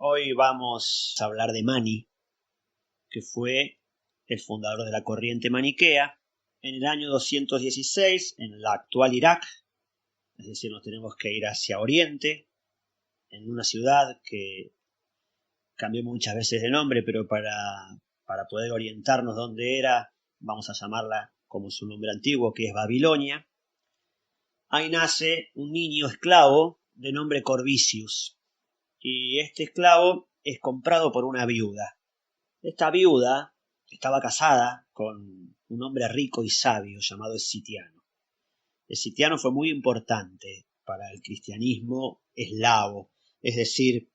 Hoy vamos a hablar de Mani, que fue el fundador de la corriente maniquea en el año 216 en la actual Irak, es decir, nos tenemos que ir hacia Oriente, en una ciudad que cambió muchas veces de nombre, pero para poder orientarnos dónde era, vamos a llamarla como su nombre antiguo, que es Babilonia. Ahí nace un niño esclavo de nombre Corvisius, y este esclavo es comprado por una viuda. Esta viuda estaba casada con un hombre rico y sabio llamado Escitiano. Escitiano fue muy importante para el cristianismo eslavo, es decir,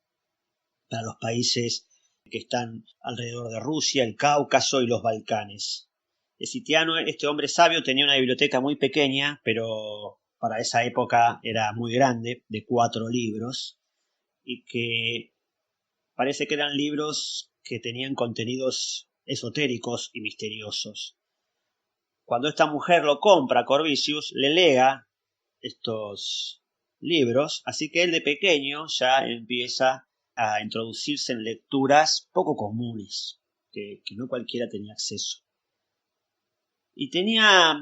para los países que están alrededor de Rusia, el Cáucaso y los Balcanes. Escitiano, este hombre sabio, tenía una biblioteca muy pequeña, pero para esa época era muy grande, de 4 libros, y que parece que eran libros que tenían contenidos esotéricos y misteriosos. Cuando esta mujer lo compra, Corvisius le lega estos libros, así que él de pequeño ya empieza a introducirse en lecturas poco comunes, que no cualquiera tenía acceso. Y tenía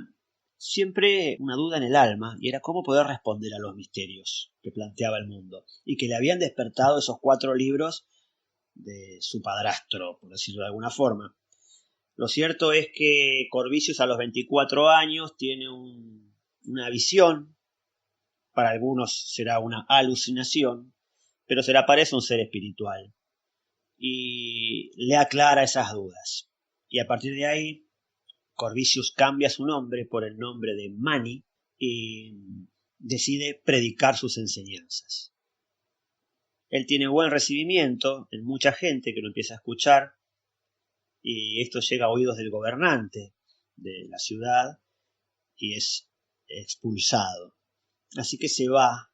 siempre una duda en el alma, y era cómo poder responder a los misterios que planteaba el mundo, y que le habían despertado esos 4 libros de su padrastro, por decirlo de alguna forma. Lo cierto es que Corvisius a los 24 años tiene una visión, para algunos será una alucinación, pero se le aparece un ser espiritual y le aclara esas dudas. Y a partir de ahí, Corvisius cambia su nombre por el nombre de Mani y decide predicar sus enseñanzas. Él tiene buen recibimiento en mucha gente que lo empieza a escuchar, y esto llega a oídos del gobernante de la ciudad y es expulsado. Así que se va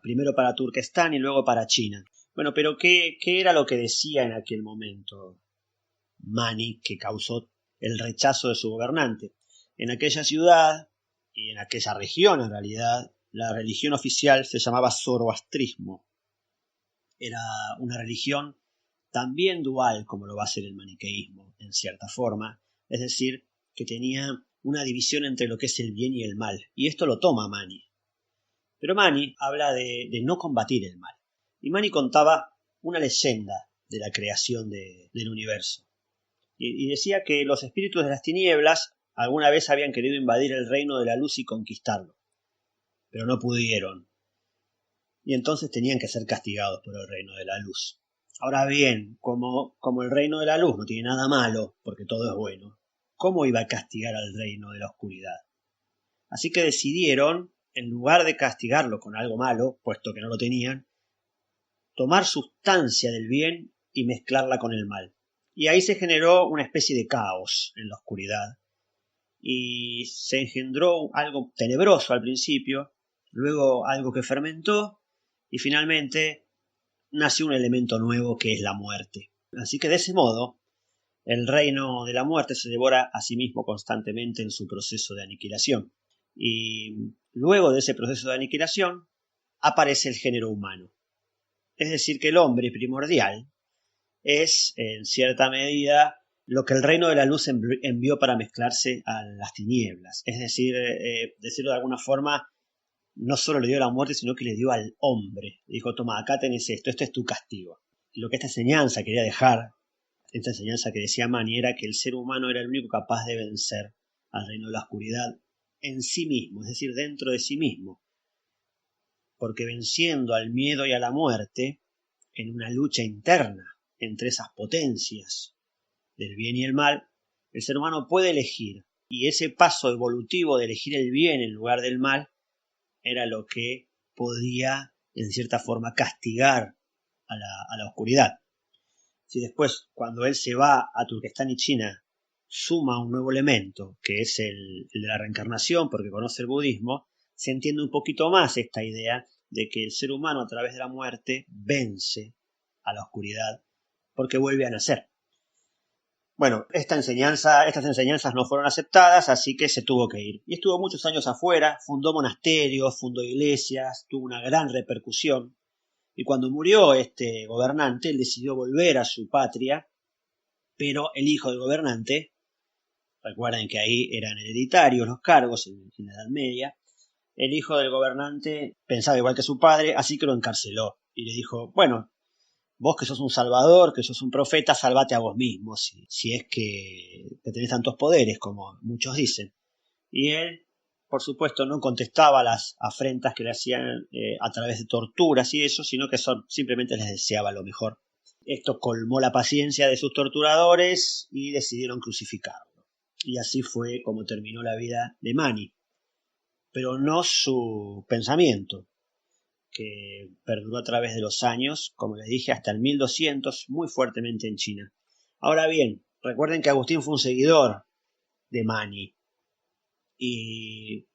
primero para Turquestán y luego para China. Bueno, pero ¿qué era lo que decía en aquel momento Mani que causó el rechazo de su gobernante? En aquella ciudad y en aquella región, en realidad, la religión oficial se llamaba zoroastrismo. Era una religión también dual como lo va a ser el maniqueísmo, en cierta forma, es decir, que tenía una división entre lo que es el bien y el mal, y esto lo toma Mani. Pero Mani habla de no combatir el mal, y Mani contaba una leyenda de la creación del universo, y decía que los espíritus de las tinieblas alguna vez habían querido invadir el reino de la luz y conquistarlo, pero no pudieron, y entonces tenían que ser castigados por el reino de la luz. Ahora bien, como el reino de la luz no tiene nada malo, porque todo es bueno, ¿cómo iba a castigar al reino de la oscuridad? Así que decidieron, en lugar de castigarlo con algo malo, puesto que no lo tenían, tomar sustancia del bien y mezclarla con el mal. Y ahí se generó una especie de caos en la oscuridad, y se engendró algo tenebroso al principio, luego algo que fermentó, y finalmente nació un elemento nuevo que es la muerte. Así que de ese modo, el reino de la muerte se devora a sí mismo constantemente en su proceso de aniquilación. Y luego de ese proceso de aniquilación, aparece el género humano. Es decir, que el hombre primordial es, en cierta medida, lo que el reino de la luz envió para mezclarse a las tinieblas. Es decir, decirlo de alguna forma, no solo le dio la muerte, sino que le dio al hombre. Le dijo, toma, acá tenés esto, este es tu castigo. Y lo que esta enseñanza quería dejar, esta enseñanza que decía Mani, era que el ser humano era el único capaz de vencer al reino de la oscuridad en sí mismo, es decir, dentro de sí mismo. Porque venciendo al miedo y a la muerte, en una lucha interna entre esas potencias del bien y el mal, el ser humano puede elegir. Y ese paso evolutivo de elegir el bien en lugar del mal era lo que podía, en cierta forma, castigar a la oscuridad. Si después, cuando él se va a Turquestán y China, suma un nuevo elemento, que es el de la reencarnación, porque conoce el budismo, se entiende un poquito más esta idea de que el ser humano a través de la muerte vence a la oscuridad porque vuelve a nacer. Bueno, estas enseñanzas no fueron aceptadas, así que se tuvo que ir. Y estuvo muchos años afuera, fundó monasterios, fundó iglesias, tuvo una gran repercusión. Y cuando murió este gobernante, él decidió volver a su patria, pero el hijo del gobernante, recuerden que ahí eran hereditarios los cargos en la Edad Media, el hijo del gobernante pensaba igual que su padre, así que lo encarceló y le dijo, bueno, vos que sos un salvador, que sos un profeta, salvate a vos mismo, si es que tenés tantos poderes como muchos dicen. Y él, por supuesto, no contestaba las afrentas que le hacían a través de torturas y eso, sino que simplemente les deseaba lo mejor. Esto colmó la paciencia de sus torturadores y decidieron crucificarlo. Y así fue como terminó la vida de Mani, pero no su pensamiento, que perduró a través de los años, como les dije, hasta el 1200, muy fuertemente en China. Ahora bien, recuerden que Agustín fue un seguidor de Mani, y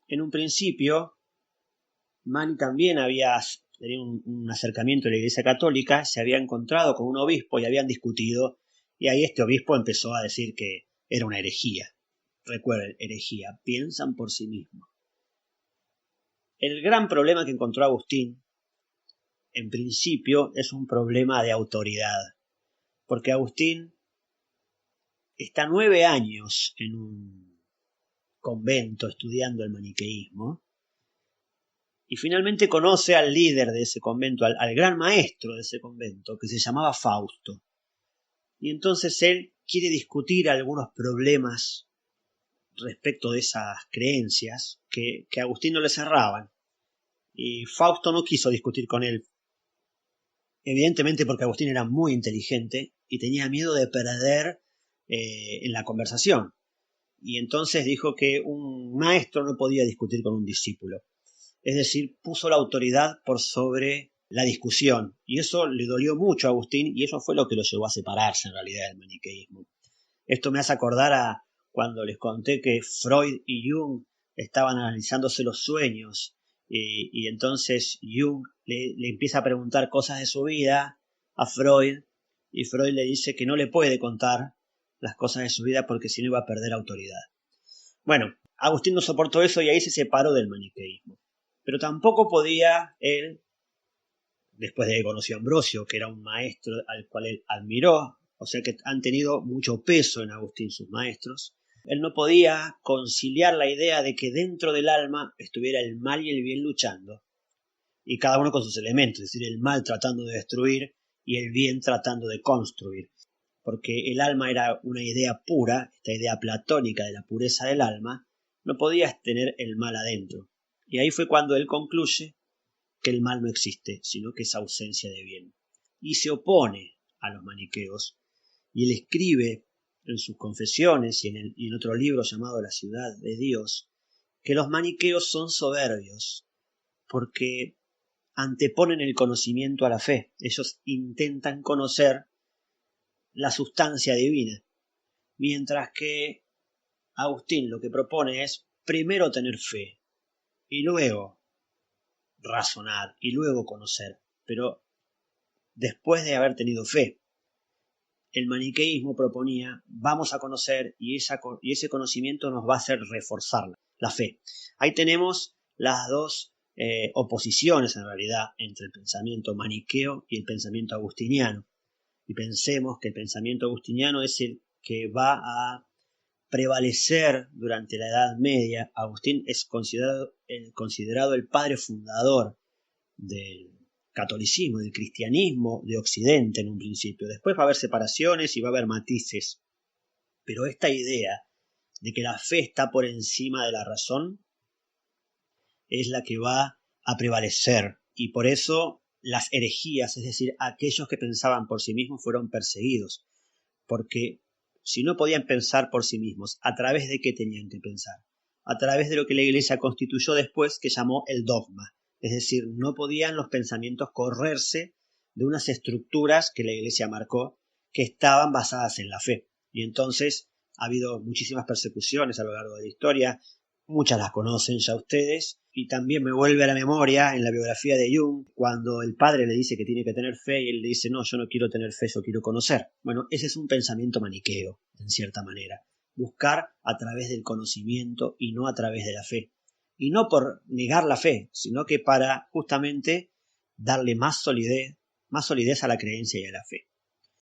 en un principio Mani también había tenido un acercamiento a la Iglesia Católica, se había encontrado con un obispo y habían discutido, y ahí este obispo empezó a decir que era una herejía. Recuerden, herejía, piensan por sí mismos. El gran problema que encontró Agustín, en principio, es un problema de autoridad, porque Agustín está 9 años en un convento estudiando el maniqueísmo, y finalmente conoce al líder de ese convento, al gran maestro de ese convento, que se llamaba Fausto. Y entonces él quiere discutir algunos problemas respecto de esas creencias que a Agustín no le cerraban. Y Fausto no quiso discutir con él, evidentemente porque Agustín era muy inteligente y tenía miedo de perder en la conversación. Y entonces dijo que un maestro no podía discutir con un discípulo. Es decir, puso la autoridad por sobre la discusión. Y eso le dolió mucho a Agustín y eso fue lo que lo llevó a separarse en realidad del maniqueísmo. Esto me hace acordar a cuando les conté que Freud y Jung estaban analizándose los sueños y entonces Jung le empieza a preguntar cosas de su vida a Freud y Freud le dice que no le puede contar las cosas de su vida porque si no iba a perder autoridad. Bueno, Agustín no soportó eso y ahí se separó del maniqueísmo. Pero tampoco podía él, después de que conoció a Ambrosio, que era un maestro al cual él admiró, o sea que han tenido mucho peso en Agustín sus maestros, él no podía conciliar la idea de que dentro del alma estuviera el mal y el bien luchando, y cada uno con sus elementos, es decir, el mal tratando de destruir y el bien tratando de construir, porque el alma era una idea pura, esta idea platónica de la pureza del alma, no podías tener el mal adentro. Y ahí fue cuando él concluye que el mal no existe, sino que es ausencia de bien. Y se opone a los maniqueos. Y él escribe en sus confesiones y en otro libro llamado La ciudad de Dios, que los maniqueos son soberbios, porque anteponen el conocimiento a la fe. Ellos intentan conocer la sustancia divina, mientras que Agustín lo que propone es primero tener fe y luego razonar y luego conocer, pero después de haber tenido fe. El maniqueísmo proponía vamos a conocer y ese conocimiento nos va a hacer reforzar la fe. Ahí tenemos las dos oposiciones en realidad entre el pensamiento maniqueo y el pensamiento agustiniano. Y pensemos que el pensamiento agustiniano es el que va a prevalecer durante la Edad Media. Agustín es considerado el padre fundador del catolicismo, del cristianismo de Occidente en un principio. Después va a haber separaciones y va a haber matices. Pero esta idea de que la fe está por encima de la razón es la que va a prevalecer. Y por eso las herejías, es decir, aquellos que pensaban por sí mismos, fueron perseguidos. Porque si no podían pensar por sí mismos, ¿a través de qué tenían que pensar? A través de lo que la Iglesia constituyó después, que llamó el dogma. Es decir, no podían los pensamientos correrse de unas estructuras que la Iglesia marcó, que estaban basadas en la fe. Y entonces ha habido muchísimas persecuciones a lo largo de la historia, muchas las conocen ya ustedes, y también me vuelve a la memoria en la biografía de Jung, cuando el padre le dice que tiene que tener fe y él le dice, no, yo no quiero tener fe, yo quiero conocer. Bueno, ese es un pensamiento maniqueo, en cierta manera. Buscar a través del conocimiento y no a través de la fe. Y no por negar la fe, sino que para justamente darle más solidez a la creencia y a la fe.